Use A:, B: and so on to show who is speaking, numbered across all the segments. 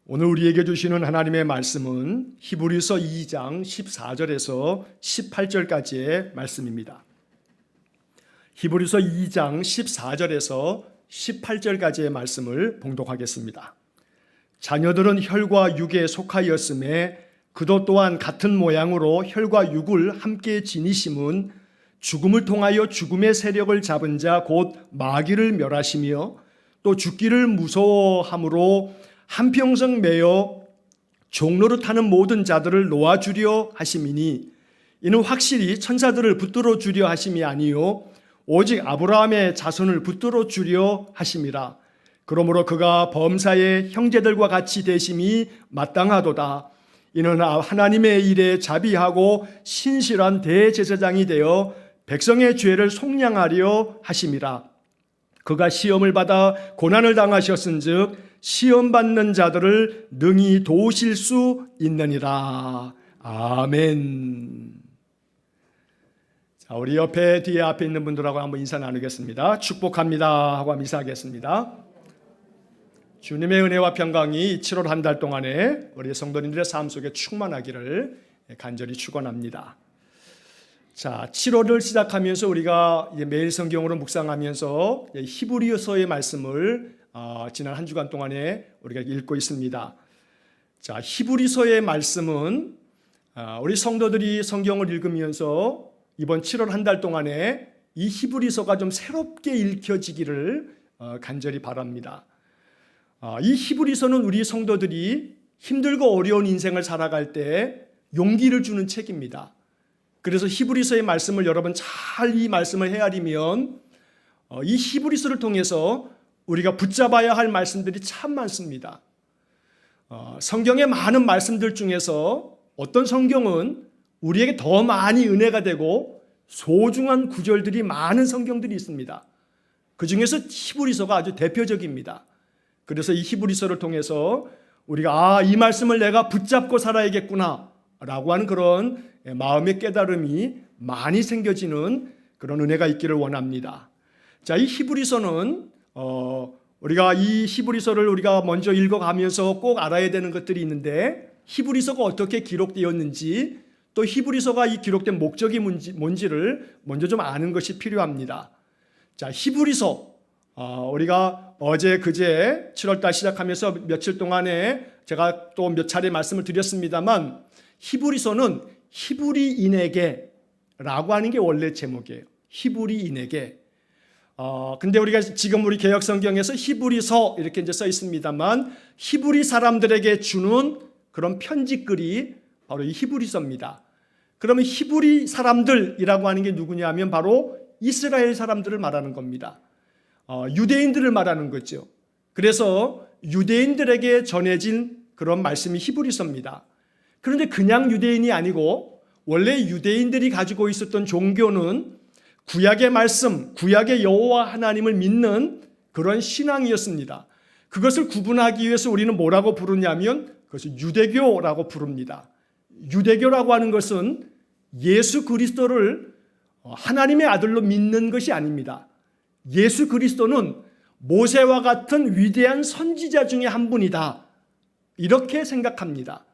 A: 오늘 우리에게 주시는 하나님의 말씀은 히브리서 2장 14절에서 18절까지의 말씀입니다. 히브리서 2장 14절에서 18절까지의 말씀을 봉독하겠습니다. 자녀들은 혈과 육에 속하였음에 그도 또한 같은 모양으로 혈과 육을 함께 지니심은 죽음을 통하여 죽음의 세력을 잡은 자 곧 마귀를 멸하시며 또 죽기를 무서워함으로 한평생 매여 종로를 타는 모든 자들을 놓아주려 하심이니 이는 확실히 천사들을 붙들어 주려 하심이 아니요 오직 아브라함의 자손을 붙들어 주려 하심이라. 그러므로 그가 범사의 형제들과 같이 되심이 마땅하도다. 이는 하나님의 일에 자비하고 신실한 대제사장이 되어 백성의 죄를 속량하려 하심이라. 그가 시험을 받아 고난을 당하셨은즉 시험받는 자들을 능히 도우실 수 있느니라. 아멘. 자, 우리 옆에 뒤에 앞에 있는 분들하고 한번 인사 나누겠습니다. 축복합니다 하고 인사하겠습니다. 주님의 은혜와 평강이 7월 한 달 동안에 우리 성도님들의 삶 속에 충만하기를 간절히 축원합니다. 자, 7월을 시작하면서 우리가 이제 매일 성경으로 묵상하면서 히브리서의 말씀을 지난 한 주간 동안에 우리가 읽고 있습니다. 자, 히브리서의 말씀은 우리 성도들이 성경을 읽으면서 이번 7월 한 달 동안에 이 히브리서가 좀 새롭게 읽혀지기를 간절히 바랍니다. 이 히브리서는 우리 성도들이 힘들고 어려운 인생을 살아갈 때 용기를 주는 책입니다. 그래서 히브리서의 말씀을 여러분 잘 이 말씀을 헤아리면 이 히브리서를 통해서 우리가 붙잡아야 할 말씀들이 참 많습니다. 성경의 많은 말씀들 중에서 어떤 성경은 우리에게 더 많이 은혜가 되고 소중한 구절들이 많은 성경들이 있습니다. 그 중에서 히브리서가 아주 대표적입니다. 그래서 이 히브리서를 통해서 우리가 이 말씀을 내가 붙잡고 살아야겠구나 라고 하는 그런 마음의 깨달음이 많이 생겨지는 그런 은혜가 있기를 원합니다. 자, 이 히브리서는 우리가 이 히브리서를 우리가 먼저 읽어가면서 꼭 알아야 되는 것들이 있는데 히브리서가 어떻게 기록되었는지 또 히브리서가 이 기록된 목적이 뭔지를 먼저 좀 아는 것이 필요합니다. 자, 히브리서 우리가 어제 그제 7월달 시작하면서 며칠 동안에 제가 또 몇 차례 말씀을 드렸습니다만 히브리서는 히브리인에게 라고 하는 게 원래 제목이에요. 히브리인에게. 근데 우리가 지금 우리 개역 성경에서 히브리서 이렇게 이제 써 있습니다만 히브리 사람들에게 주는 그런 편지글이 바로 이 히브리서입니다. 그러면 히브리 사람들이라고 하는 게 누구냐면 바로 이스라엘 사람들을 말하는 겁니다. 유대인들을 말하는 거죠. 그래서 유대인들에게 전해진 그런 말씀이 히브리서입니다. 그런데 그냥 유대인이 아니고 원래 유대인들이 가지고 있었던 종교는 구약의 말씀, 구약의 여호와 하나님을 믿는 그런 신앙이었습니다. 그것을 구분하기 위해서 우리는 뭐라고 부르냐면 그것을 유대교라고 부릅니다. 유대교라고 하는 것은 예수 그리스도를 하나님의 아들로 믿는 것이 아닙니다. 예수 그리스도는 모세와 같은 위대한 선지자 중에 한 분이다. 이렇게 생각합니다.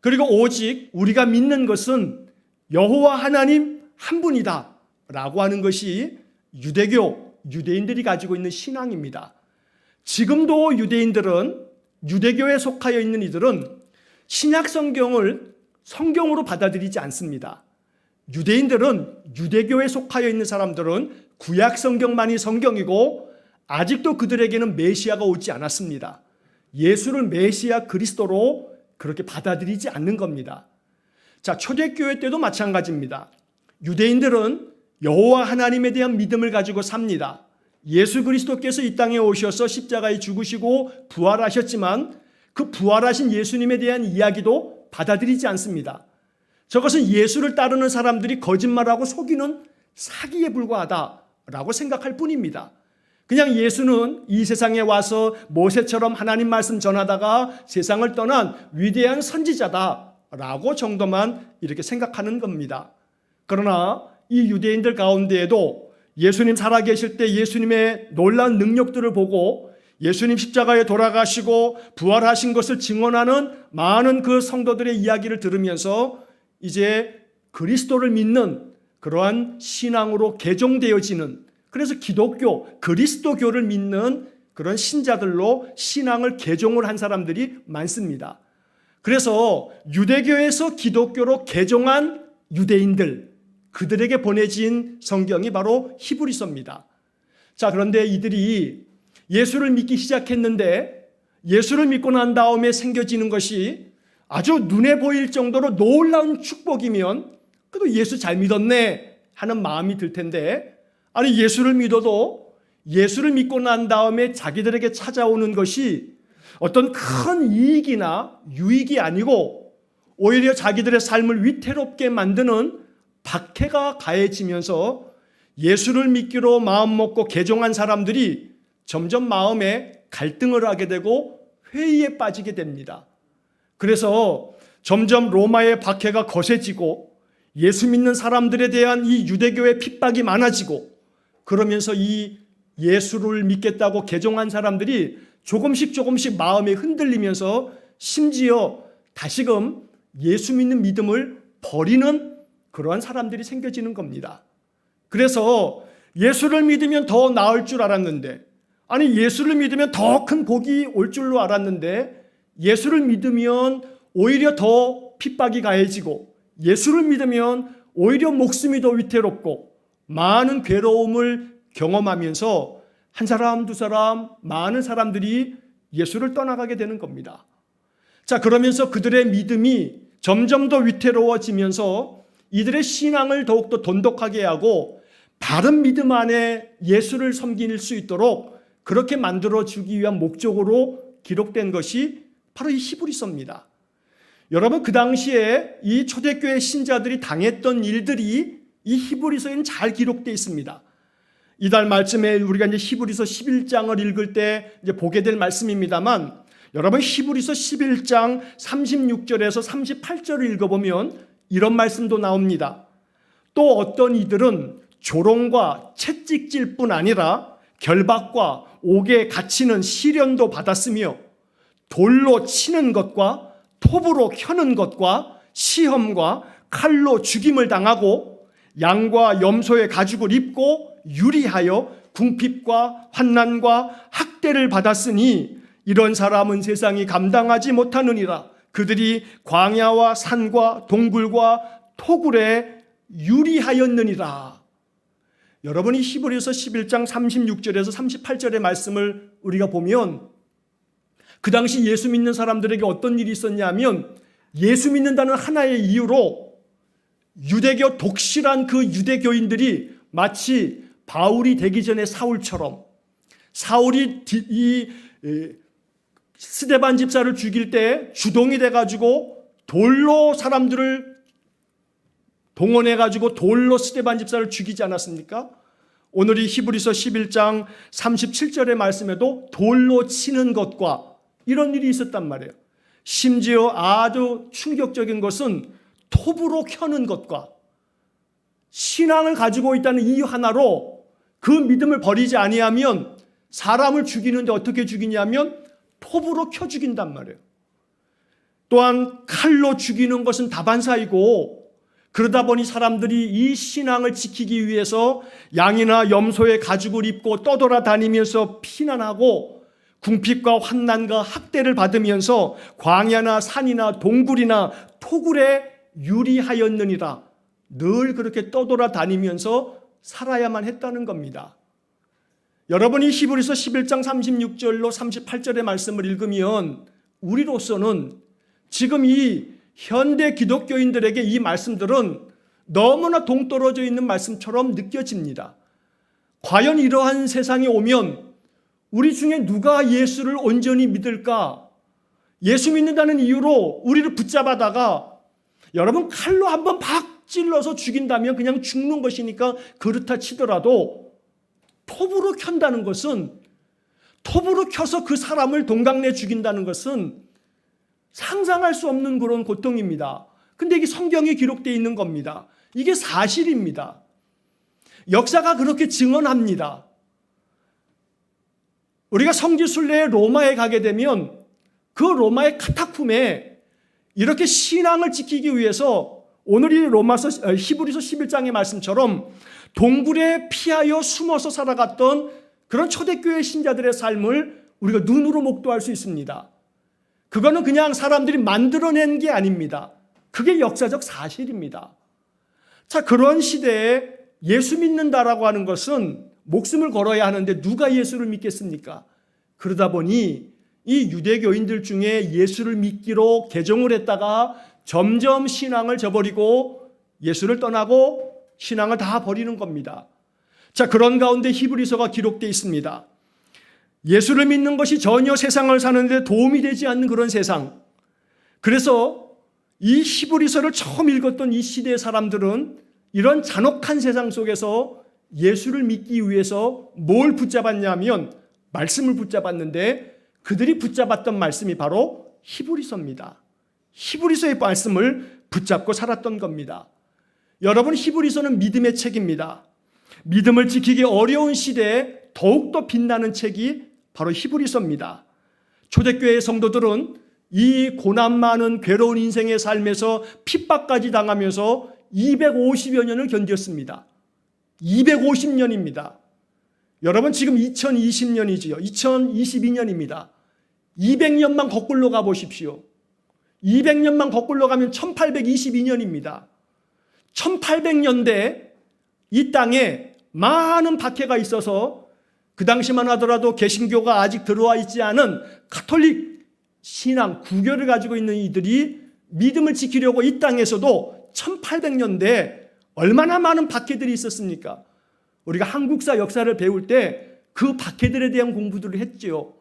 A: 그리고 오직 우리가 믿는 것은 여호와 하나님 한 분이다 라고 하는 것이 유대인들이 가지고 있는 신앙입니다. 지금도 유대교에 속하여 있는 이들은 신약 성경을 성경으로 받아들이지 않습니다. 유대교에 속하여 있는 사람들은 구약 성경만이 성경이고 아직도 그들에게는 메시아가 오지 않았습니다. 예수를 메시아 그리스도로 그렇게 받아들이지 않는 겁니다. 자, 초대교회 때도 마찬가지입니다. 유대인들은 여호와 하나님에 대한 믿음을 가지고 삽니다. 예수 그리스도께서 이 땅에 오셔서 십자가에 죽으시고 부활하셨지만 그 부활하신 예수님에 대한 이야기도 받아들이지 않습니다. 저것은 예수를 따르는 사람들이 거짓말하고 속이는 사기에 불과하다라고 생각할 뿐입니다. 그냥 예수는 이 세상에 와서 모세처럼 하나님 말씀 전하다가 세상을 떠난 위대한 선지자다라고 정도만 이렇게 생각하는 겁니다. 그러나 이 유대인들 가운데에도 예수님 살아계실 때 예수님의 놀라운 능력들을 보고 예수님 십자가에 돌아가시고 부활하신 것을 증언하는 많은 그 성도들의 이야기를 들으면서 이제 그리스도를 믿는 그러한 신앙으로 개종되어지는, 그래서 기독교, 그리스도교를 믿는 그런 신자들로 신앙을 개종을 한 사람들이 많습니다. 그래서 유대교에서 기독교로 개종한 유대인들, 그들에게 보내진 성경이 바로 히브리서입니다. 자, 그런데 이들이 예수를 믿기 시작했는데 예수를 믿고 난 다음에 생겨지는 것이 아주 눈에 보일 정도로 놀라운 축복이면 그래도 예수 잘 믿었네 하는 마음이 들 텐데, 아니 예수를 믿어도 예수를 믿고 난 다음에 자기들에게 찾아오는 것이 어떤 큰 이익이나 유익이 아니고 오히려 자기들의 삶을 위태롭게 만드는 박해가 가해지면서 예수를 믿기로 마음먹고 개종한 사람들이 점점 마음에 갈등을 하게 되고 회의에 빠지게 됩니다. 그래서 점점 로마의 박해가 거세지고 예수 믿는 사람들에 대한 이 유대교의 핍박이 많아지고, 그러면서 이 예수를 믿겠다고 개종한 사람들이 조금씩 마음이 흔들리면서 심지어 다시금 예수 믿는 믿음을 버리는 그러한 사람들이 생겨지는 겁니다. 그래서 예수를 믿으면 더 나을 줄 알았는데, 아니 예수를 믿으면 더 큰 복이 올 줄로 알았는데, 예수를 믿으면 오히려 더 핍박이 가해지고, 예수를 믿으면 오히려 목숨이 더 위태롭고 많은 괴로움을 경험하면서 한 사람 두 사람 많은 사람들이 예수를 떠나가게 되는 겁니다. 자, 그러면서 그들의 믿음이 점점 더 위태로워지면서 이들의 신앙을 더욱더 돈독하게 하고 바른 믿음 안에 예수를 섬길 수 있도록 그렇게 만들어주기 위한 목적으로 기록된 것이 바로 이 히브리서입니다. 여러분, 그 당시에 이 초대교회 신자들이 당했던 일들이 이 히브리서에는 잘 기록되어 있습니다. 이달 말쯤에 우리가 이제 히브리서 11장을 읽을 때 이제 보게 될 말씀입니다만, 여러분 히브리서 11장 36절에서 38절을 읽어보면 이런 말씀도 나옵니다. 또 어떤 이들은 조롱과 채찍질 뿐 아니라 결박과 옥에 갇히는 시련도 받았으며 돌로 치는 것과 톱으로 켜는 것과 시험과 칼로 죽임을 당하고 양과 염소의 가죽을 입고 유리하여 궁핍과 환난과 학대를 받았으니 이런 사람은 세상이 감당하지 못하느니라. 그들이 광야와 산과 동굴과 토굴에 유리하였느니라. 여러분이 히브리서 11장 36절에서 38절의 말씀을 우리가 보면 그 당시 예수 믿는 사람들에게 어떤 일이 있었냐면, 예수 믿는다는 하나의 이유로 유대교 독실한 그 유대교인들이 마치 바울이 되기 전에 사울처럼, 사울이 이 스데반 집사를 죽일 때 주동이 돼가지고 돌로 사람들을 동원해가지고 돌로 스데반 집사를 죽이지 않았습니까? 오늘 이 히브리서 11장 37절의 말씀에도 돌로 치는 것과 이런 일이 있었단 말이에요. 심지어 아주 충격적인 것은 톱으로 켜는 것과, 신앙을 가지고 있다는 이유 하나로 그 믿음을 버리지 아니하면 사람을 죽이는데 어떻게 죽이냐면 톱으로 켜 죽인단 말이에요. 또한 칼로 죽이는 것은 다반사이고, 그러다 보니 사람들이 이 신앙을 지키기 위해서 양이나 염소의 가죽을 입고 떠돌아다니면서 피난하고 궁핍과 환난과 학대를 받으면서 광야나 산이나 동굴이나 토굴에 유리하였느니라. 늘 그렇게 떠돌아다니면서 살아야만 했다는 겁니다. 여러분이 히브리서 11장 36절로 38절의 말씀을 읽으면 우리로서는 지금 이 현대 기독교인들에게 이 말씀들은 너무나 동떨어져 있는 말씀처럼 느껴집니다. 과연 이러한 세상이 오면 우리 중에 누가 예수를 온전히 믿을까? 예수 믿는다는 이유로 우리를 붙잡아다가, 여러분 칼로 한번 팍 찔러서 죽인다면 그냥 죽는 것이니까 그렇다 치더라도 톱으로 켠다는 것은, 톱으로 켜서 그 사람을 동강내 죽인다는 것은 상상할 수 없는 그런 고통입니다. 근데 이게 성경에 기록되어 있는 겁니다. 이게 사실입니다. 역사가 그렇게 증언합니다. 우리가 성지순례 로마에 가게 되면 그 로마의 카타콤에 이렇게 신앙을 지키기 위해서 오늘 이 히브리서 11장의 말씀처럼 동굴에 피하여 숨어서 살아갔던 그런 초대교회 신자들의 삶을 우리가 눈으로 목도할 수 있습니다. 그거는 그냥 사람들이 만들어낸 게 아닙니다. 그게 역사적 사실입니다. 자, 그런 시대에 예수 믿는다라고 하는 것은 목숨을 걸어야 하는데 누가 예수를 믿겠습니까? 그러다 보니 이 유대교인들 중에 예수를 믿기로 개종을 했다가 점점 신앙을 저버리고 예수를 떠나고 신앙을 다 버리는 겁니다. 자, 그런 가운데 히브리서가 기록되어 있습니다. 예수를 믿는 것이 전혀 세상을 사는데 도움이 되지 않는 그런 세상. 그래서 이 히브리서를 처음 읽었던 이 시대의 사람들은 이런 잔혹한 세상 속에서 예수를 믿기 위해서 뭘 붙잡았냐면 말씀을 붙잡았는데 그들이 붙잡았던 말씀이 바로 히브리서입니다. 히브리서의 말씀을 붙잡고 살았던 겁니다. 여러분, 히브리서는 믿음의 책입니다. 믿음을 지키기 어려운 시대에 더욱더 빛나는 책이 바로 히브리서입니다. 초대교회의 성도들은 이 고난 많은 괴로운 인생의 삶에서 핍박까지 당하면서 250여 년을 견뎠습니다. 250년입니다. 여러분, 지금 2020년이지요. 2022년입니다. 200년만 거꾸로 가보십시오. 200년만 거꾸로 가면 1822년입니다. 1800년대 이 땅에 많은 박해가 있어서 그 당시만 하더라도 개신교가 아직 들어와 있지 않은 가톨릭 신앙, 구교를 가지고 있는 이들이 믿음을 지키려고 이 땅에서도 1800년대에 얼마나 많은 박해들이 있었습니까? 우리가 한국사 역사를 배울 때 그 박해들에 대한 공부들을 했지요.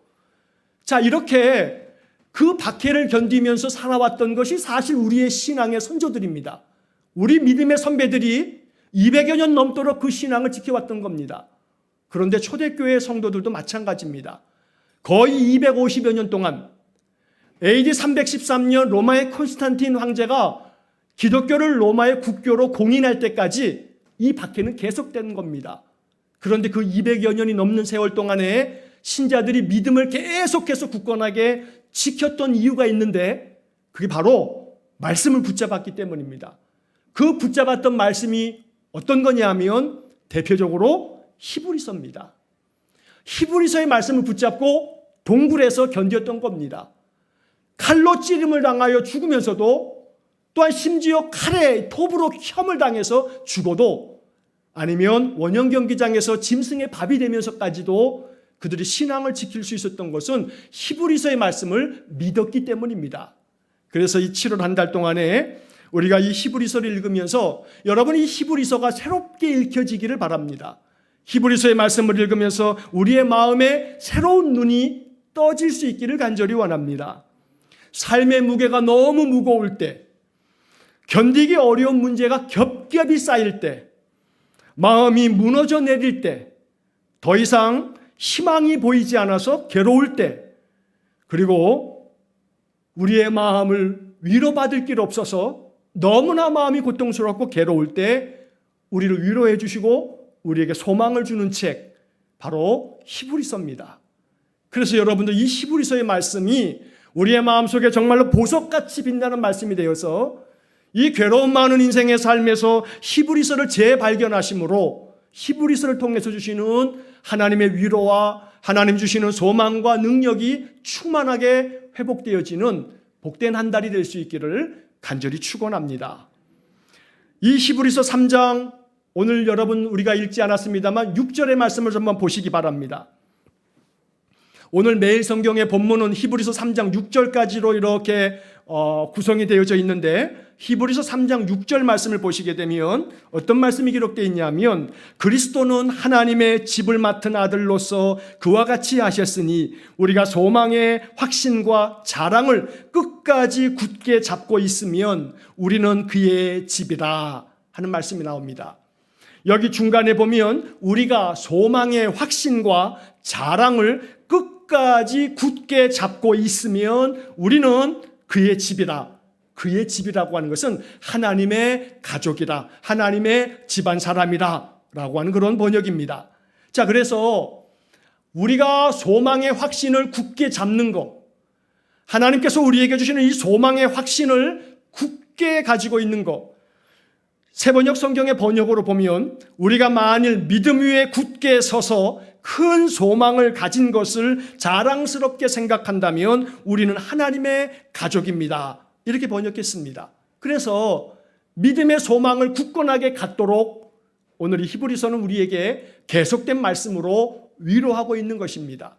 A: 자, 이렇게 그 박해를 견디면서 살아왔던 것이 사실 우리의 신앙의 선조들입니다. 우리 믿음의 선배들이 200여 년 넘도록 그 신앙을 지켜왔던 겁니다. 그런데 초대교회 성도들도 마찬가지입니다. 거의 250여 년 동안 AD 313년 로마의 콘스탄틴 황제가 기독교를 로마의 국교로 공인할 때까지 이 박해는 계속되는 겁니다. 그런데 그 200여 년이 넘는 세월 동안에 신자들이 믿음을 계속해서 굳건하게 지켰던 이유가 있는데 그게 바로 말씀을 붙잡았기 때문입니다. 그 붙잡았던 말씀이 어떤 거냐면 대표적으로 히브리서입니다. 히브리서의 말씀을 붙잡고 동굴에서 견뎠던 겁니다. 칼로 찌름을 당하여 죽으면서도 또한 심지어 칼에 톱으로 혐을 당해서 죽어도 아니면 원형 경기장에서 짐승의 밥이 되면서까지도 그들이 신앙을 지킬 수 있었던 것은 히브리서의 말씀을 믿었기 때문입니다. 그래서 이 7월 한 달 동안에 우리가 이 히브리서를 읽으면서 여러분 이 히브리서가 새롭게 읽혀지기를 바랍니다. 히브리서의 말씀을 읽으면서 우리의 마음에 새로운 눈이 떠질 수 있기를 간절히 원합니다. 삶의 무게가 너무 무거울 때, 견디기 어려운 문제가 겹겹이 쌓일 때, 마음이 무너져 내릴 때, 더 이상 희망이 보이지 않아서 괴로울 때, 그리고 우리의 마음을 위로받을 길 없어서 너무나 마음이 고통스럽고 괴로울 때 우리를 위로해 주시고 우리에게 소망을 주는 책, 바로 히브리서입니다. 그래서 여러분들 이 히브리서의 말씀이 우리의 마음속에 정말로 보석같이 빛나는 말씀이 되어서 이 괴로움 많은 인생의 삶에서 히브리서를 재발견하심으로 히브리서를 통해서 주시는 하나님의 위로와 하나님 주시는 소망과 능력이 충만하게 회복되어지는 복된 한 달이 될 수 있기를 간절히 축원합니다. 이 히브리서 3장 오늘 여러분 우리가 읽지 않았습니다만 6절의 말씀을 한번 보시기 바랍니다. 오늘 매일 성경의 본문은 히브리서 3장 6절까지로 이렇게 구성이 되어져 있는데 히브리서 3장 6절 말씀을 보시게 되면 어떤 말씀이 기록되어 있냐면 그리스도는 하나님의 집을 맡은 아들로서 그와 같이 하셨으니 우리가 소망의 확신과 자랑을 끝까지 굳게 잡고 있으면 우리는 그의 집이라 하는 말씀이 나옵니다. 여기 중간에 보면 우리가 소망의 확신과 자랑을 끝까지 굳게 잡고 있으면 우리는 그의 집이다. 그의 집이라고 하는 것은 하나님의 가족이다. 하나님의 집안 사람이다. 라고 하는 그런 번역입니다. 자, 그래서 우리가 소망의 확신을 굳게 잡는 것, 하나님께서 우리에게 주시는 이 소망의 확신을 굳게 가지고 있는 것, 새번역 성경의 번역으로 보면 우리가 만일 믿음 위에 굳게 서서 큰 소망을 가진 것을 자랑스럽게 생각한다면 우리는 하나님의 가족입니다. 이렇게 번역했습니다. 그래서 믿음의 소망을 굳건하게 갖도록 오늘 이 히브리서는 우리에게 계속된 말씀으로 위로하고 있는 것입니다.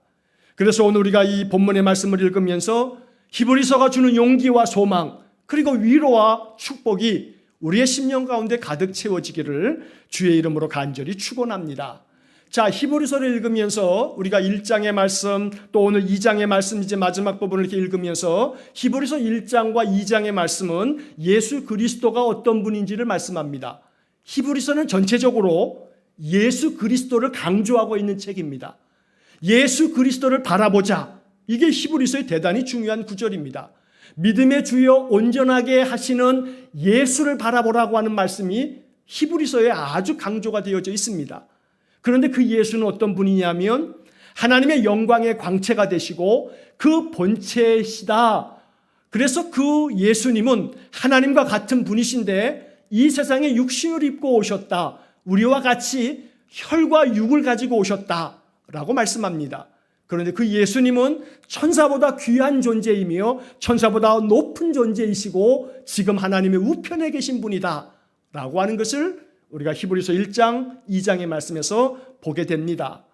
A: 그래서 오늘 우리가 이 본문의 말씀을 읽으면서 히브리서가 주는 용기와 소망, 그리고 위로와 축복이 우리의 심령 가운데 가득 채워지기를 주의 이름으로 간절히 축원합니다. 자, 히브리서를 읽으면서 우리가 1장의 말씀, 또 오늘 2장의 말씀, 이제 마지막 부분을 이렇게 읽으면서 히브리서 1장과 2장의 말씀은 예수 그리스도가 어떤 분인지를 말씀합니다. 히브리서는 전체적으로 예수 그리스도를 강조하고 있는 책입니다. 예수 그리스도를 바라보자. 이게 히브리서의 대단히 중요한 구절입니다. 믿음의 주여 온전하게 하시는 예수를 바라보라고 하는 말씀이 히브리서에 아주 강조가 되어져 있습니다. 그런데 그 예수는 어떤 분이냐면 하나님의 영광의 광채가 되시고 그 본체시다. 그래서 그 예수님은 하나님과 같은 분이신데 이 세상에 육신을 입고 오셨다. 우리와 같이 혈과 육을 가지고 오셨다라고 말씀합니다. 그런데 그 예수님은 천사보다 귀한 존재이며 천사보다 높은 존재이시고 지금 하나님의 우편에 계신 분이다 라고 하는 것을 우리가 히브리서 1장, 2장의 말씀에서 보게 됩니다.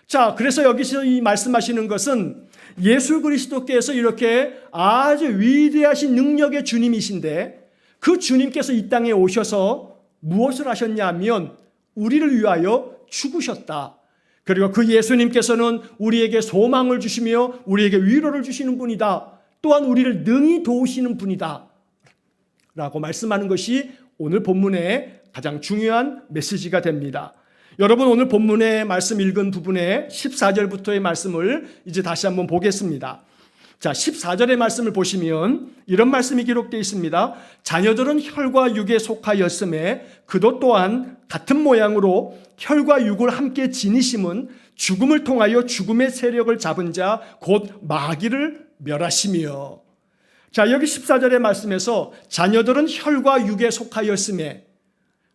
A: 자, 그래서 여기서 이 말씀하시는 것은 예수 그리스도께서 이렇게 아주 위대하신 능력의 주님이신데 그 주님께서 이 땅에 오셔서 무엇을 하셨냐면 우리를 위하여 죽으셨다. 그리고 그 예수님께서는 우리에게 소망을 주시며 우리에게 위로를 주시는 분이다. 또한 우리를 능히 도우시는 분이다. 라고 말씀하는 것이 오늘 본문의 가장 중요한 메시지가 됩니다. 여러분, 오늘 본문의 말씀 읽은 부분의 14절부터의 말씀을 이제 다시 한번 보겠습니다. 자, 14절의 말씀을 보시면 이런 말씀이 기록되어 있습니다. 자녀들은 혈과 육에 속하였음에 그도 또한 같은 모양으로 혈과 육을 함께 지니심은 죽음을 통하여 죽음의 세력을 잡은 자 곧 마귀를 멸하시며. 자, 여기 14절의 말씀에서 자녀들은 혈과 육에 속하였음에,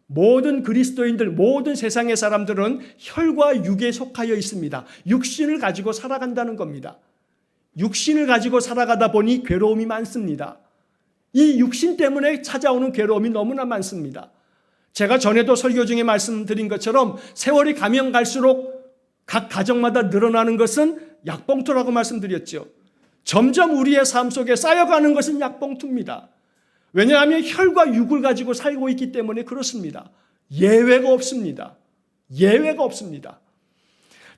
A: 모든 그리스도인들, 모든 세상의 사람들은 혈과 육에 속하여 있습니다. 육신을 가지고 살아간다는 겁니다. 육신을 가지고 살아가다 보니 괴로움이 많습니다. 이 육신 때문에 찾아오는 괴로움이 너무나 많습니다. 제가 전에도 설교 중에 말씀드린 것처럼 세월이 가면 갈수록 각 가정마다 늘어나는 것은 약봉투라고 말씀드렸죠. 점점 우리의 삶 속에 쌓여가는 것은 약봉투입니다. 왜냐하면 혈과 육을 가지고 살고 있기 때문에 그렇습니다. 예외가 없습니다. 예외가 없습니다.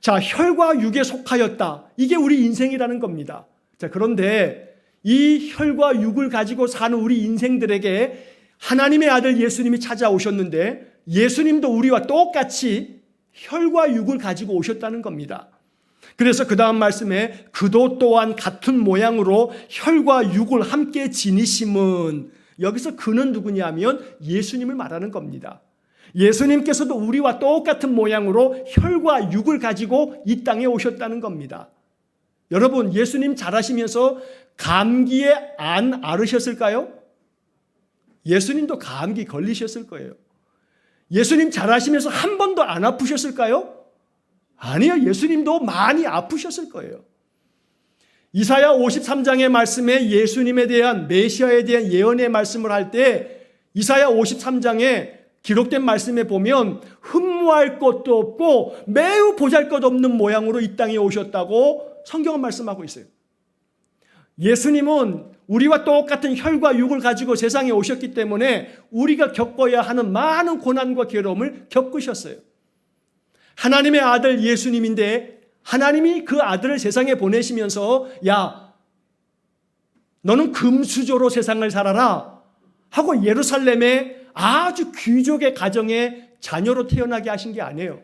A: 자, 혈과 육에 속하였다. 이게 우리 인생이라는 겁니다. 자, 그런데 이 혈과 육을 가지고 사는 우리 인생들에게 하나님의 아들 예수님이 찾아오셨는데 예수님도 우리와 똑같이 혈과 육을 가지고 오셨다는 겁니다. 그래서 그 다음 말씀에 그도 또한 같은 모양으로 혈과 육을 함께 지니심은, 여기서 그는 누구냐면 예수님을 말하는 겁니다. 예수님께서도 우리와 똑같은 모양으로 혈과 육을 가지고 이 땅에 오셨다는 겁니다. 여러분, 예수님 자라시면서 감기에 안 앓으셨을까요? 예수님도 감기 걸리셨을 거예요. 예수님 자라시면서 한 번도 안 아프셨을까요? 아니요, 예수님도 많이 아프셨을 거예요. 이사야 53장의 말씀에 예수님에 대한, 메시아에 대한 예언의 말씀을 할 때 이사야 53장에 기록된 말씀에 보면 흠모할 것도 없고 매우 보잘것없는 모양으로 이 땅에 오셨다고 성경은 말씀하고 있어요. 예수님은 우리와 똑같은 혈과 육을 가지고 세상에 오셨기 때문에 우리가 겪어야 하는 많은 고난과 괴로움을 겪으셨어요. 하나님의 아들 예수님인데 하나님이 그 아들을 세상에 보내시면서 야, 너는 금수저로 세상을 살아라 하고 예루살렘에 아주 귀족의 가정의 자녀로 태어나게 하신 게 아니에요.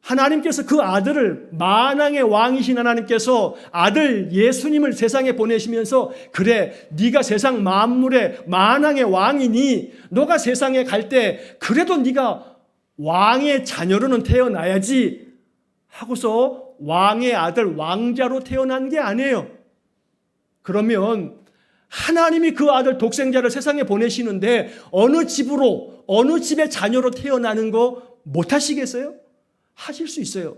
A: 하나님께서 그 아들을, 만왕의 왕이신 하나님께서 아들 예수님을 세상에 보내시면서 그래, 네가 세상 만물의 만왕의 왕이니 너가 세상에 갈 때 그래도 네가 왕의 자녀로는 태어나야지 하고서 왕의 아들 왕자로 태어난 게 아니에요. 그러면 하나님이 그 아들 독생자를 세상에 보내시는데 어느 집으로, 어느 집의 자녀로 태어나는 거 못하시겠어요? 하실 수 있어요.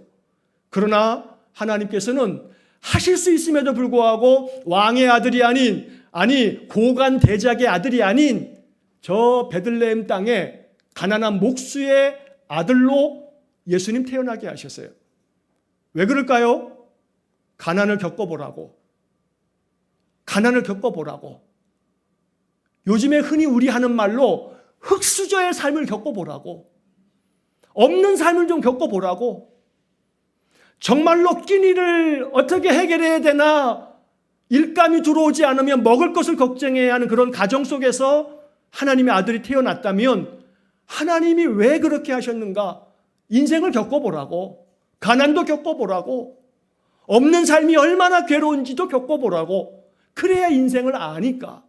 A: 그러나 하나님께서는 하실 수 있음에도 불구하고 왕의 아들이 아니 고관 대작의 아들이 아닌 저 베들레헴 땅에 가난한 목수의 아들로 예수님 태어나게 하셨어요. 왜 그럴까요? 가난을 겪어보라고. 가난을 겪어보라고. 요즘에 흔히 우리 하는 말로 흙수저의 삶을 겪어보라고. 없는 삶을 좀 겪어보라고. 정말로 끼니를 어떻게 해결해야 되나, 일감이 들어오지 않으면 먹을 것을 걱정해야 하는 그런 가정 속에서 하나님의 아들이 태어났다면 하나님이 왜 그렇게 하셨는가? 인생을 겪어보라고. 가난도 겪어보라고. 없는 삶이 얼마나 괴로운지도 겪어보라고. 그래야 인생을 아니까.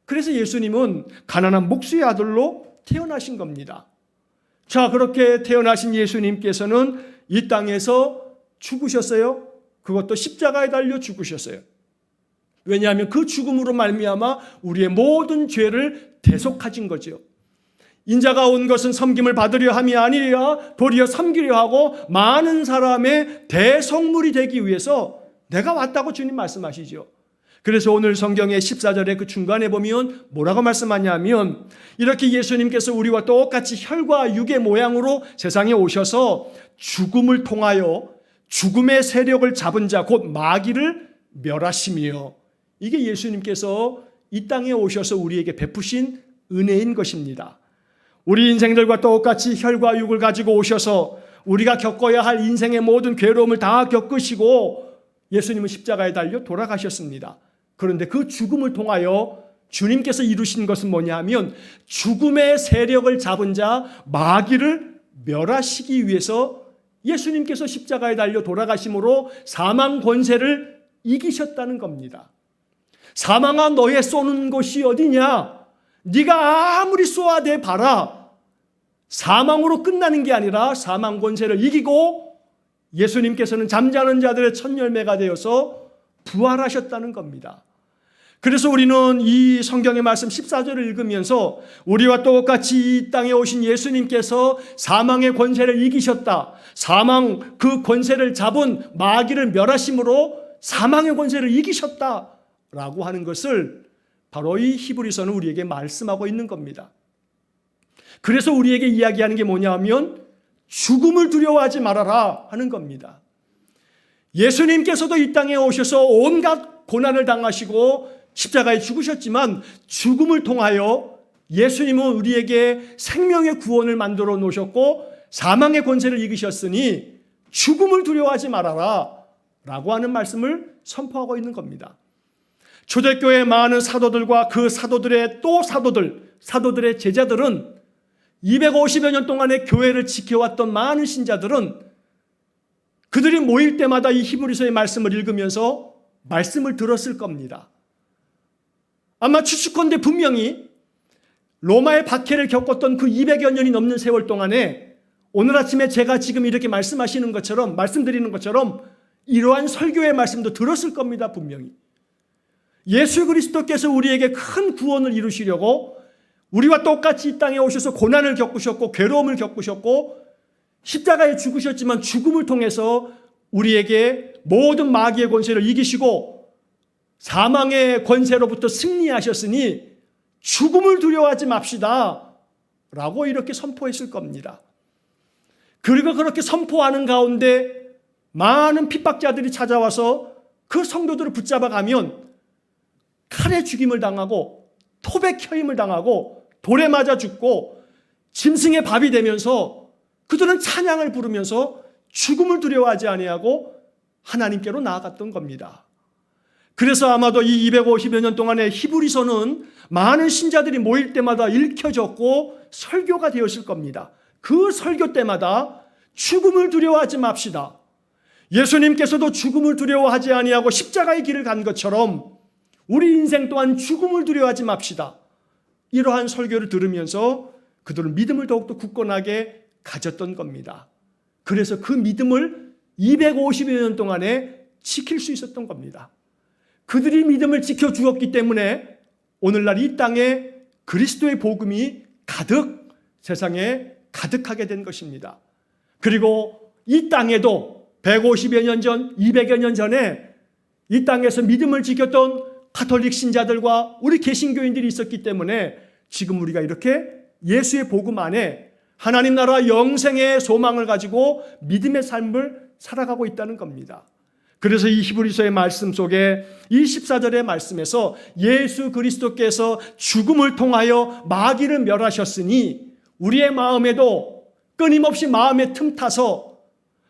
A: 그래서 예수님은 가난한 목수의 아들로 태어나신 겁니다. 자, 그렇게 태어나신 예수님께서는 이 땅에서 죽으셨어요. 그것도 십자가에 달려 죽으셨어요. 왜냐하면 그 죽음으로 말미암아 우리의 모든 죄를 대속하신 거죠. 인자가 온 것은 섬김을 받으려 함이 아니라 도리어 섬기려 하고 많은 사람의 대속물이 되기 위해서 내가 왔다고 주님 말씀하시죠. 그래서 오늘 성경의 14절의 그 중간에 보면 뭐라고 말씀하냐면 이렇게 예수님께서 우리와 똑같이 혈과 육의 모양으로 세상에 오셔서 죽음을 통하여 죽음의 세력을 잡은 자 곧 마귀를 멸하시며, 이게 예수님께서 이 땅에 오셔서 우리에게 베푸신 은혜인 것입니다. 우리 인생들과 똑같이 혈과 육을 가지고 오셔서 우리가 겪어야 할 인생의 모든 괴로움을 다 겪으시고 예수님은 십자가에 달려 돌아가셨습니다. 그런데 그 죽음을 통하여 주님께서 이루신 것은 뭐냐 하면 죽음의 세력을 잡은 자 마귀를 멸하시기 위해서 예수님께서 십자가에 달려 돌아가심으로 사망 권세를 이기셨다는 겁니다. 사망아 너의 쏘는 곳이 어디냐? 네가 아무리 쏘아대 봐라. 사망으로 끝나는 게 아니라 사망 권세를 이기고 예수님께서는 잠자는 자들의 첫 열매가 되어서 부활하셨다는 겁니다. 그래서 우리는 이 성경의 말씀 14절을 읽으면서 우리와 똑같이 이 땅에 오신 예수님께서 사망의 권세를 이기셨다. 사망 그 권세를 잡은 마귀를 멸하심으로 사망의 권세를 이기셨다라고 하는 것을 바로 이 히브리서는 우리에게 말씀하고 있는 겁니다. 그래서 우리에게 이야기하는 게 뭐냐 하면 죽음을 두려워하지 말아라 하는 겁니다. 예수님께서도 이 땅에 오셔서 온갖 고난을 당하시고 십자가에 죽으셨지만 죽음을 통하여 예수님은 우리에게 생명의 구원을 만들어 놓으셨고 사망의 권세를 이기셨으니 죽음을 두려워하지 말아라 라고 하는 말씀을 선포하고 있는 겁니다. 초대교회의 많은 사도들과 그 사도들의 또 사도들의 제자들은 250여 년 동안의 교회를 지켜왔던 많은 신자들은 그들이 모일 때마다 이 히브리서의 말씀을 읽으면서 말씀을 들었을 겁니다. 아마 추측컨대 분명히 로마의 박해를 겪었던 그 200여 년이 넘는 세월 동안에 오늘 아침에 제가 지금 이렇게 말씀드리는 것처럼 이러한 설교의 말씀도 들었을 겁니다. 분명히. 예수 그리스도께서 우리에게 큰 구원을 이루시려고 우리와 똑같이 이 땅에 오셔서 고난을 겪으셨고 괴로움을 겪으셨고 십자가에 죽으셨지만 죽음을 통해서 우리에게 모든 마귀의 권세를 이기시고 사망의 권세로부터 승리하셨으니 죽음을 두려워하지 맙시다 라고 이렇게 선포했을 겁니다. 그리고 그렇게 선포하는 가운데 많은 핍박자들이 찾아와서 그 성도들을 붙잡아가면 칼에 죽임을 당하고 톱에 켜임을 당하고 돌에 맞아 죽고 짐승의 밥이 되면서 그들은 찬양을 부르면서 죽음을 두려워하지 아니하고 하나님께로 나아갔던 겁니다. 그래서 아마도 이 250여 년 동안의 히브리서는 많은 신자들이 모일 때마다 읽혀졌고 설교가 되었을 겁니다. 그 설교 때마다 죽음을 두려워하지 맙시다. 예수님께서도 죽음을 두려워하지 아니하고 십자가의 길을 간 것처럼 우리 인생 또한 죽음을 두려워하지 맙시다. 이러한 설교를 들으면서 그들은 믿음을 더욱더 굳건하게 가졌던 겁니다. 그래서 그 믿음을 250여 년 동안에 지킬 수 있었던 겁니다. 그들이 믿음을 지켜주었기 때문에 오늘날 이 땅에 그리스도의 복음이 가득 세상에 가득하게 된 것입니다. 그리고 이 땅에도 150여 년 전, 200여 년 전에 이 땅에서 믿음을 지켰던 가톨릭 신자들과 우리 개신교인들이 있었기 때문에 지금 우리가 이렇게 예수의 복음 안에 하나님 나라 영생의 소망을 가지고 믿음의 삶을 살아가고 있다는 겁니다. 그래서 이 히브리서의 말씀 속에 이 14절의 말씀에서 예수 그리스도께서 죽음을 통하여 마귀를 멸하셨으니 우리의 마음에도 끊임없이 마음에 틈타서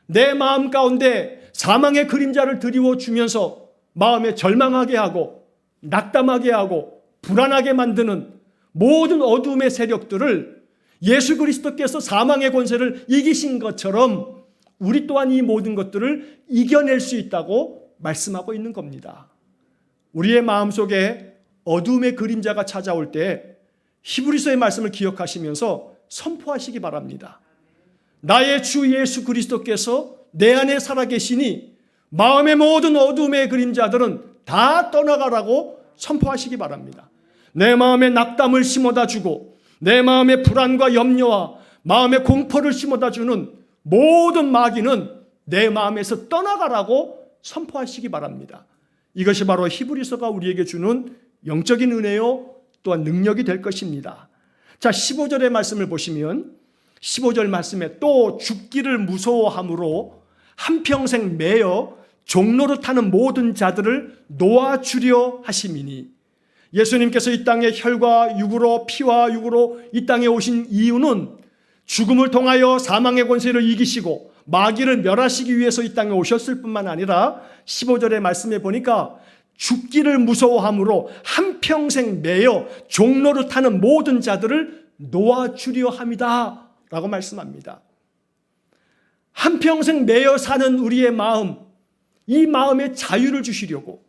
A: 내 마음 가운데 사망의 그림자를 드리워 주면서 마음에 절망하게 하고 낙담하게 하고 불안하게 만드는 모든 어둠의 세력들을 예수 그리스도께서 사망의 권세를 이기신 것처럼 우리 또한 이 모든 것들을 이겨낼 수 있다고 말씀하고 있는 겁니다. 우리의 마음속에 어둠의 그림자가 찾아올 때 히브리서의 말씀을 기억하시면서 선포하시기 바랍니다. 나의 주 예수 그리스도께서 내 안에 살아계시니 마음의 모든 어둠의 그림자들은 다 떠나가라고 선포하시기 바랍니다. 내 마음에 낙담을 심어다 주고 내 마음에 불안과 염려와 마음의 공포를 심어다 주는 모든 마귀는 내 마음에서 떠나가라고 선포하시기 바랍니다. 이것이 바로 히브리서가 우리에게 주는 영적인 은혜요 또한 능력이 될 것입니다. 자, 15절의 말씀을 보시면 15절 말씀에 또 죽기를 무서워함으로 한평생 매여 종로를 타는 모든 자들을 놓아주려 하심이니 예수님께서 이 땅에 혈과 육으로 피와 육으로 이 땅에 오신 이유는 죽음을 통하여 사망의 권세를 이기시고 마귀를 멸하시기 위해서 이 땅에 오셨을 뿐만 아니라 15절의 말씀에 보니까 죽기를 무서워함으로 한평생 매여 종로를 타는 모든 자들을 놓아주려 함이다 라고 말씀합니다. 한평생 매여 사는 우리의 마음, 이 마음에 자유를 주시려고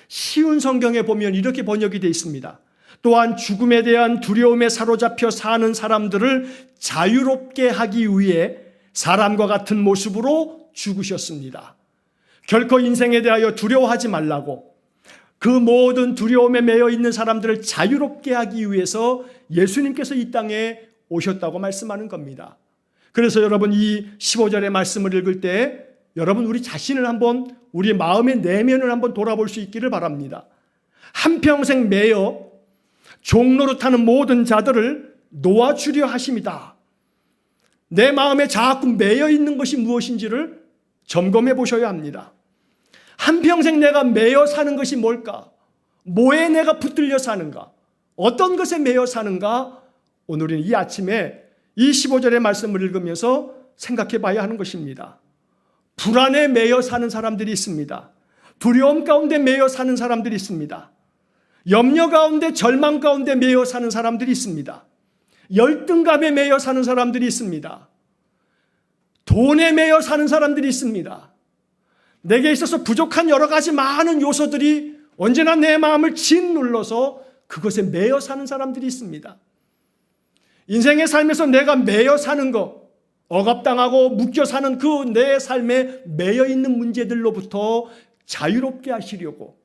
A: 쉬운 성경에 보면 이렇게 번역이 되어 있습니다. 또한 죽음에 대한 두려움에 사로잡혀 사는 사람들을 자유롭게 하기 위해 사람과 같은 모습으로 죽으셨습니다. 결코 인생에 대하여 두려워하지 말라고 그 모든 두려움에 매여 있는 사람들을 자유롭게 하기 위해서 예수님께서 이 땅에 오셨다고 말씀하는 겁니다. 그래서 여러분 이 15절의 말씀을 읽을 때 여러분 우리 자신을 한번 우리 마음의 내면을 한번 돌아볼 수 있기를 바랍니다. 한평생 매여 종로로 타는 모든 자들을 놓아주려 하심이다. 내 마음에 자꾸 매여 있는 것이 무엇인지를 점검해 보셔야 합니다. 한평생 내가 매여 사는 것이 뭘까? 뭐에 내가 붙들려 사는가? 어떤 것에 매여 사는가? 오늘은 이 아침에 이 15절의 말씀을 읽으면서 생각해 봐야 하는 것입니다. 불안에 매여 사는 사람들이 있습니다. 두려움 가운데 매여 사는 사람들이 있습니다. 염려 가운데 절망 가운데 매여 사는 사람들이 있습니다. 열등감에 매여 사는 사람들이 있습니다. 돈에 매여 사는 사람들이 있습니다. 내게 있어서 부족한 여러 가지 많은 요소들이 언제나 내 마음을 짓눌러서 그것에 매여 사는 사람들이 있습니다. 인생의 삶에서 내가 매여 사는 것, 억압당하고 묶여 사는 그 내 삶에 매여 있는 문제들로부터 자유롭게 하시려고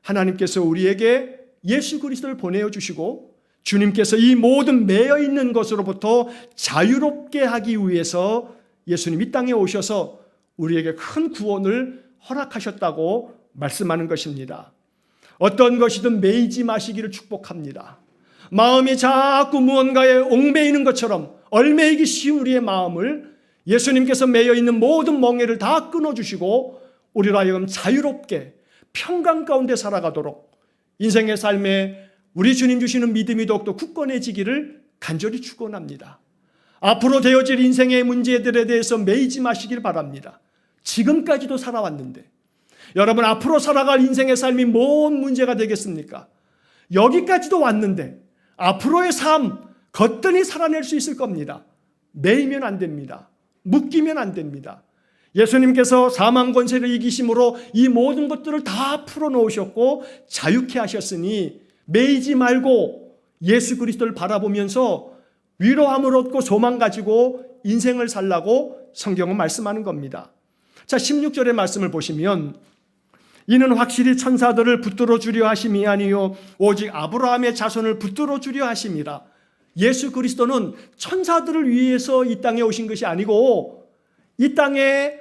A: 하나님께서 우리에게 예수 그리스도를 보내어 주시고 주님께서 이 모든 매여 있는 것으로부터 자유롭게 하기 위해서 예수님 이 땅에 오셔서 우리에게 큰 구원을 허락하셨다고 말씀하는 것입니다. 어떤 것이든 매이지 마시기를 축복합니다. 마음이 자꾸 무언가에 얽매이는 것처럼 얽매이기 쉬운 우리의 마음을 예수님께서 매여 있는 모든 멍에를 다 끊어주시고 우리로 하여금 자유롭게 평강 가운데 살아가도록 인생의 삶에 우리 주님 주시는 믿음이 더욱더 굳건해지기를 간절히 축원합니다. 앞으로 되어질 인생의 문제들에 대해서 매이지 마시길 바랍니다. 지금까지도 살아왔는데 여러분 앞으로 살아갈 인생의 삶이 뭔 문제가 되겠습니까? 여기까지도 왔는데 앞으로의 삶 거뜬히 살아낼 수 있을 겁니다. 매이면 안 됩니다. 묶이면 안 됩니다. 예수님께서 사망 권세를 이기심으로 이 모든 것들을 다 풀어놓으셨고 자유케 하셨으니 매이지 말고 예수 그리스도를 바라보면서 위로함을 얻고 소망 가지고 인생을 살라고 성경은 말씀하는 겁니다. 자, 16절의 말씀을 보시면 이는 확실히 천사들을 붙들어 주려 하심이 아니요 오직 아브라함의 자손을 붙들어 주려 하심이라. 예수 그리스도는 천사들을 위해서 이 땅에 오신 것이 아니고 이 땅에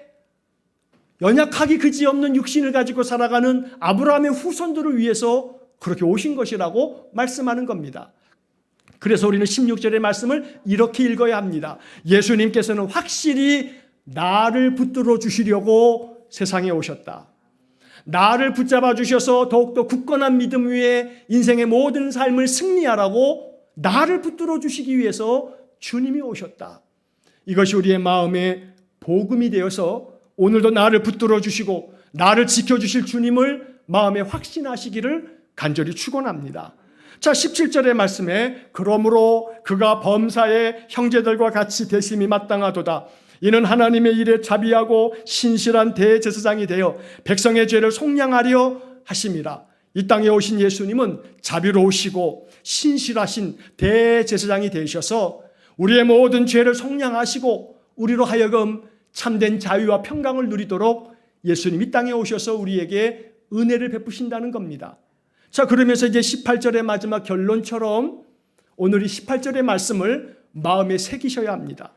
A: 연약하기 그지없는 육신을 가지고 살아가는 아브라함의 후손들을 위해서 그렇게 오신 것이라고 말씀하는 겁니다. 그래서 우리는 16절의 말씀을 이렇게 읽어야 합니다. 예수님께서는 확실히 나를 붙들어 주시려고 세상에 오셨다. 나를 붙잡아 주셔서 더욱더 굳건한 믿음 위에 인생의 모든 삶을 승리하라고 나를 붙들어 주시기 위해서 주님이 오셨다. 이것이 우리의 마음에 복음이 되어서 오늘도 나를 붙들어 주시고 나를 지켜주실 주님을 마음에 확신하시기를 간절히 축원합니다. 자, 17절의 말씀에 그러므로 그가 범사의 형제들과 같이 대심이 마땅하도다. 이는 하나님의 일에 자비하고 신실한 대제사장이 되어 백성의 죄를 속량하려 하심이라. 이 땅에 오신 예수님은 자비로우시고 신실하신 대제사장이 되셔서 우리의 모든 죄를 속량하시고 우리로 하여금 참된 자유와 평강을 누리도록 예수님 이 땅에 오셔서 우리에게 은혜를 베푸신다는 겁니다. 자, 그러면서 이제 18절의 마지막 결론처럼 오늘 이 18절의 말씀을 마음에 새기셔야 합니다.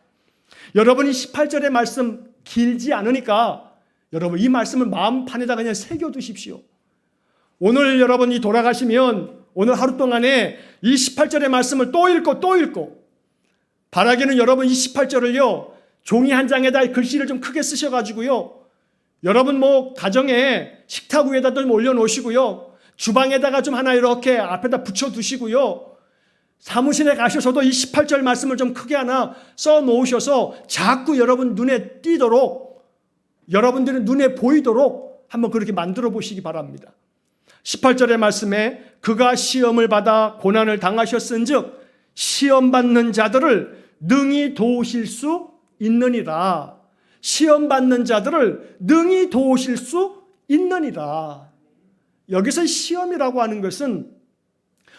A: 여러분이 18절의 말씀 길지 않으니까 여러분 이 말씀을 마음판에다 그냥 새겨두십시오. 오늘 여러분이 돌아가시면 오늘 하루 동안에 이 18절의 말씀을 또 읽고 바라기는 여러분 이 18절을요 종이 한 장에다 글씨를 좀 크게 쓰셔가지고요 여러분 가정에 식탁 위에다 좀 올려놓으시고요 주방에다가 좀 하나 이렇게 앞에다 붙여두시고요 사무실에 가셔서도 이 18절 말씀을 좀 크게 하나 써놓으셔서 자꾸 여러분 눈에 띄도록 여러분들의 눈에 보이도록 한번 그렇게 만들어 보시기 바랍니다. 18절의 말씀에 그가 시험을 받아 고난을 당하셨은즉 시험받는 자들을 능히 도우실 수 있느니라. 시험받는 자들을 능히 도우실 수 있느니라. 여기서 시험이라고 하는 것은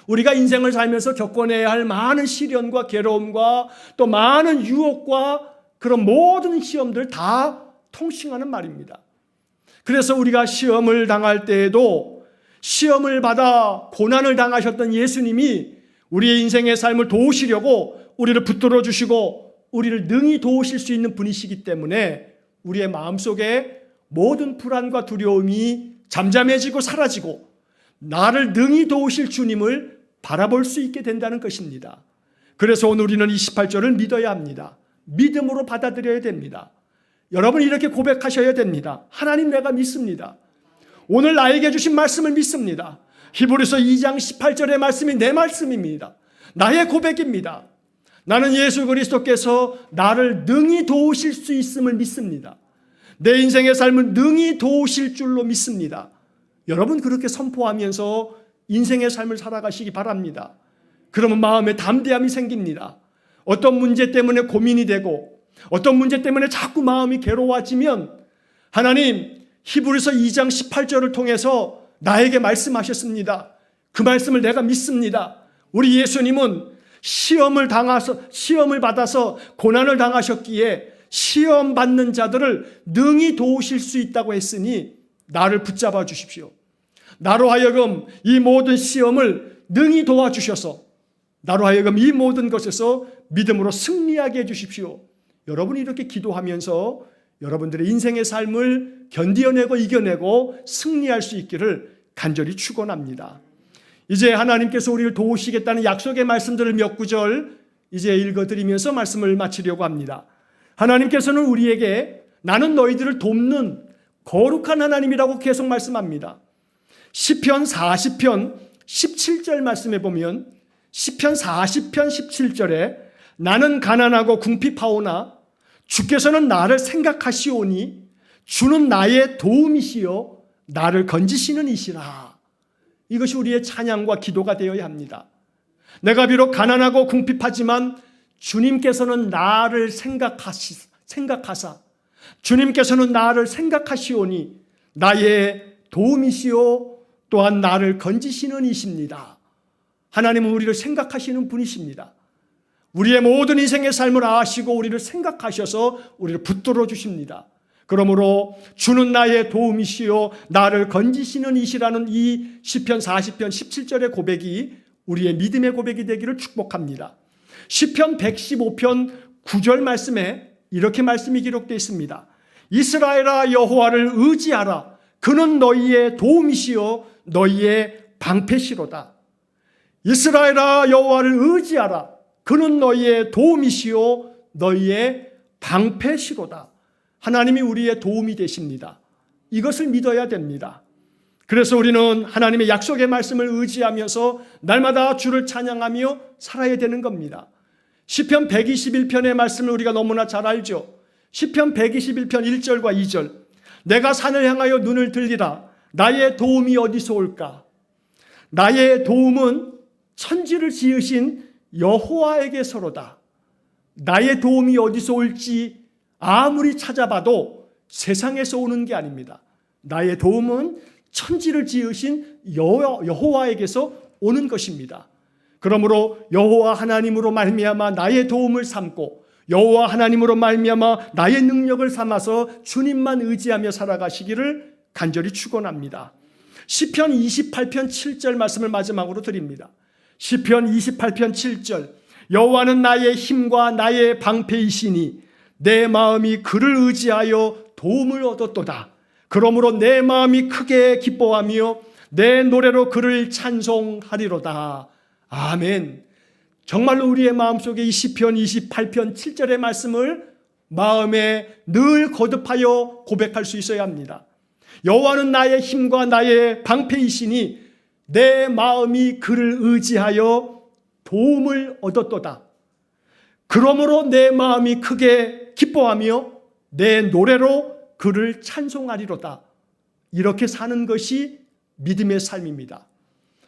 A: 우리가 인생을 살면서 겪어내야 할 많은 시련과 괴로움과 또 많은 유혹과 그런 모든 시험들 다 통칭하는 말입니다. 그래서 우리가 시험을 당할 때에도 시험을 받아 고난을 당하셨던 예수님이 우리의 인생의 삶을 도우시려고 우리를 붙들어 주시고 우리를 능히 도우실 수 있는 분이시기 때문에 우리의 마음속에 모든 불안과 두려움이 잠잠해지고 사라지고 나를 능히 도우실 주님을 바라볼 수 있게 된다는 것입니다. 그래서 오늘 우리는 이 18절을 믿어야 합니다. 믿음으로 받아들여야 됩니다. 여러분 이렇게 고백하셔야 됩니다. 하나님 내가 믿습니다. 오늘 나에게 주신 말씀을 믿습니다. 히브리서 2장 18절의 말씀이 내 말씀입니다. 나의 고백입니다. 나는 예수 그리스도께서 나를 능히 도우실 수 있음을 믿습니다. 내 인생의 삶을 능히 도우실 줄로 믿습니다. 여러분 그렇게 선포하면서 인생의 삶을 살아가시기 바랍니다. 그러면 마음에 담대함이 생깁니다. 어떤 문제 때문에 고민이 되고 어떤 문제 때문에 자꾸 마음이 괴로워지면 하나님 히브리서 2장 18절을 통해서 나에게 말씀하셨습니다. 그 말씀을 내가 믿습니다. 우리 예수님은 시험을 받아서 고난을 당하셨기에 시험 받는 자들을 능히 도우실 수 있다고 했으니 나를 붙잡아 주십시오. 나로 하여금 이 모든 시험을 능히 도와주셔서 나로 하여금 이 모든 것에서 믿음으로 승리하게 해주십시오. 여러분이 이렇게 기도하면서 여러분들의 인생의 삶을 견디어내고 이겨내고 승리할 수 있기를 간절히 축원합니다. 이제 하나님께서 우리를 도우시겠다는 약속의 말씀들을 몇 구절 이제 읽어드리면서 말씀을 마치려고 합니다. 하나님께서는 우리에게 나는 너희들을 돕는 거룩한 하나님이라고 계속 말씀합니다. 시편 40편 17절 말씀에 보면 시편 40편 17절에 나는 가난하고 궁핍하오나 주께서는 나를 생각하시오니 주는 나의 도움이시요 나를 건지시는 이시라. 이것이 우리의 찬양과 기도가 되어야 합니다. 내가 비록 가난하고 궁핍하지만 주님께서는 나를 생각하사 주님께서는 나를 생각하시오니 나의 도움이시요 또한 나를 건지시는 이십니다. 하나님은 우리를 생각하시는 분이십니다. 우리의 모든 인생의 삶을 아시고 우리를 생각하셔서 우리를 붙들어 주십니다. 그러므로 주는 나의 도움이시요 나를 건지시는 이시라는 이 시편 40편 17절의 고백이 우리의 믿음의 고백이 되기를 축복합니다. 시편 115편 9절 말씀에 이렇게 말씀이 기록되어 있습니다. 이스라엘아 여호와를 의지하라. 그는 너희의 도움이시요 너희의 방패시로다. 이스라엘아 여호와를 의지하라. 그는 너희의 도움이시요 너희의 방패시로다. 하나님이 우리의 도움이 되십니다. 이것을 믿어야 됩니다. 그래서 우리는 하나님의 약속의 말씀을 의지하면서 날마다 주를 찬양하며 살아야 되는 겁니다. 시편 121편의 말씀을 우리가 너무나 잘 알죠. 시편 121편 1절과 2절. 내가 산을 향하여 눈을 들리라. 나의 도움이 어디서 올까? 나의 도움은 천지를 지으신 여호와에게서로다. 나의 도움이 어디서 올지 아무리 찾아봐도 세상에서 오는 게 아닙니다. 나의 도움은 천지를 지으신 여호와에게서 오는 것입니다. 그러므로 여호와 하나님으로 말미암아 나의 도움을 삼고 여호와 하나님으로 말미암아 나의 능력을 삼아서 주님만 의지하며 살아가시기를 간절히 축원합니다. 시편 28편 7절 말씀을 마지막으로 드립니다. 시편 28편 7절. 여호와는 나의 힘과 나의 방패이시니 내 마음이 그를 의지하여 도움을 얻었도다. 그러므로 내 마음이 크게 기뻐하며 내 노래로 그를 찬송하리로다. 아멘. 정말로 우리의 마음속에 이 시편 28편 7절의 말씀을 마음에 늘 거듭하여 고백할 수 있어야 합니다. 여호와는 나의 힘과 나의 방패이시니 내 마음이 그를 의지하여 도움을 얻었도다. 그러므로 내 마음이 크게 기뻐하며 내 노래로 그를 찬송하리로다. 이렇게 사는 것이 믿음의 삶입니다.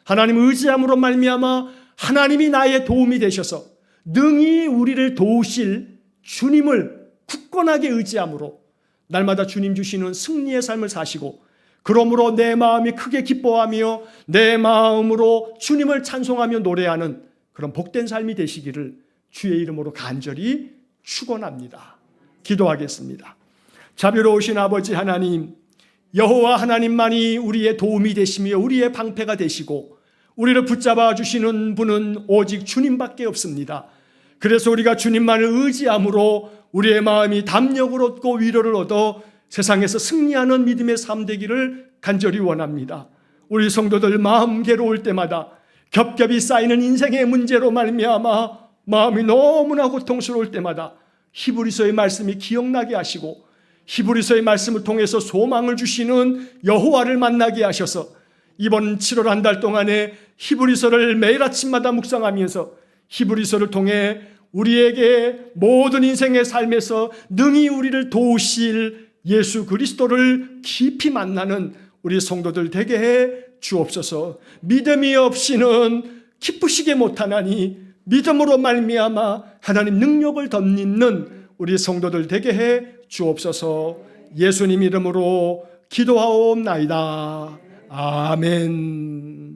A: 하나님 의지함으로 말미암아 하나님이 나의 도움이 되셔서 능히 우리를 도우실 주님을 굳건하게 의지함으로 날마다 주님 주시는 승리의 삶을 사시고 그러므로 내 마음이 크게 기뻐하며 내 마음으로 주님을 찬송하며 노래하는 그런 복된 삶이 되시기를 주의 이름으로 간절히 축원합니다. 기도하겠습니다. 자비로우신 아버지 하나님, 여호와 하나님만이 우리의 도움이 되시며 우리의 방패가 되시고 우리를 붙잡아 주시는 분은 오직 주님밖에 없습니다. 그래서 우리가 주님만을 의지함으로 우리의 마음이 담력을 얻고 위로를 얻어 세상에서 승리하는 믿음의 삶 되기를 간절히 원합니다. 우리 성도들 마음 괴로울 때마다 겹겹이 쌓이는 인생의 문제로 말미암아 마음이 너무나 고통스러울 때마다 히브리서의 말씀이 기억나게 하시고 히브리서의 말씀을 통해서 소망을 주시는 여호와를 만나게 하셔서 이번 7월 한 달 동안에 히브리서를 매일 아침마다 묵상하면서 히브리서를 통해 우리에게 모든 인생의 삶에서 능히 우리를 도우실 예수 그리스도를 깊이 만나는 우리 성도들 되게 해 주옵소서. 믿음이 없이는 기쁘시게 못하나니 믿음으로 말미암아 하나님 능력을 덧입는 우리 성도들 되게 해 주옵소서. 예수님 이름으로 기도하옵나이다. 아멘.